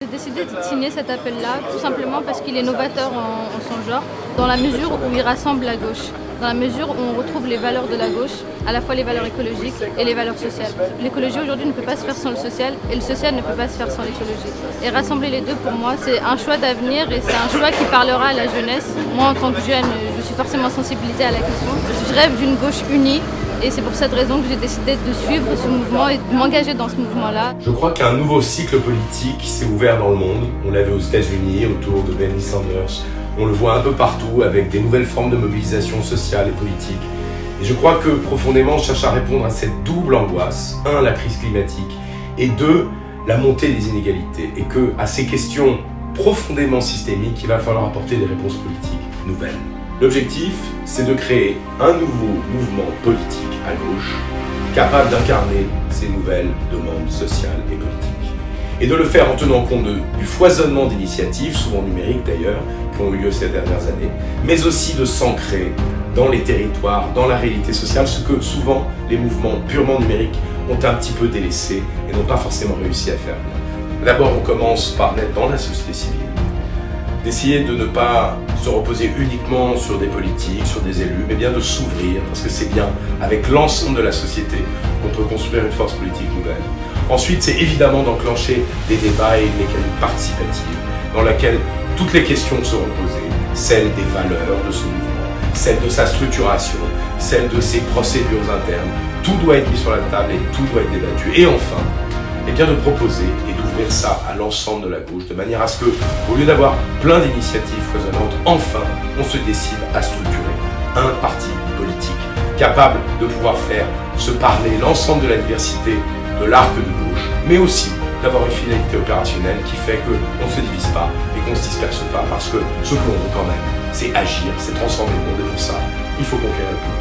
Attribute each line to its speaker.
Speaker 1: J'ai décidé de signer cet appel-là tout simplement parce qu'il est novateur en son genre, dans la mesure où il rassemble la gauche, dans la mesure où on retrouve les valeurs de la gauche, à la fois les valeurs écologiques et les valeurs sociales. L'écologie aujourd'hui ne peut pas se faire sans le social et le social ne peut pas se faire sans l'écologie. Et rassembler les deux pour moi c'est un choix d'avenir et c'est un choix qui parlera à la jeunesse. Moi en tant que jeune je suis forcément sensibilisée à la question. Je rêve d'une gauche unie. Et c'est pour cette raison que j'ai décidé de suivre ce mouvement et de m'engager dans ce mouvement-là.
Speaker 2: Je crois qu'un nouveau cycle politique s'est ouvert dans le monde. On l'a vu aux États-Unis, autour de Bernie Sanders. On le voit un peu partout avec des nouvelles formes de mobilisation sociale et politique. Et je crois que profondément, on cherche à répondre à cette double angoisse. 1, la crise climatique et 2, la montée des inégalités. Et que à ces questions profondément systémiques, il va falloir apporter des réponses politiques nouvelles. L'objectif, c'est de créer un nouveau mouvement politique à gauche, capable d'incarner ces nouvelles demandes sociales et politiques. Et de le faire en tenant compte du foisonnement d'initiatives, souvent numériques d'ailleurs, qui ont eu lieu ces dernières années, mais aussi de s'ancrer dans les territoires, dans la réalité sociale, ce que souvent les mouvements purement numériques ont un petit peu délaissé et n'ont pas forcément réussi à faire bien. D'abord, on commence par naître dans la société civile, d'essayer de ne pas se reposer uniquement sur des politiques, sur des élus, mais bien de s'ouvrir, parce que c'est bien avec l'ensemble de la société qu'on peut construire une force politique nouvelle. Ensuite, c'est évidemment d'enclencher des débats et une mécanique participative dans laquelle toutes les questions seront posées, celles des valeurs de ce mouvement, celles de sa structuration, celles de ses procédures internes. Tout doit être mis sur la table et tout doit être débattu. Et enfin, eh bien de proposer et d'ouvrir ça à l'ensemble de la gauche, de manière à ce que, au lieu d'avoir plein d'initiatives foisonnantes, enfin, on se décide à structurer un parti politique capable de pouvoir faire se parler l'ensemble de la diversité de l'arc de gauche, mais aussi d'avoir une finalité opérationnelle qui fait qu'on ne se divise pas et qu'on ne se disperse pas, parce que ce que l'on veut quand même, c'est agir, c'est transformer le monde, et pour ça, il faut conquérir le pouvoir.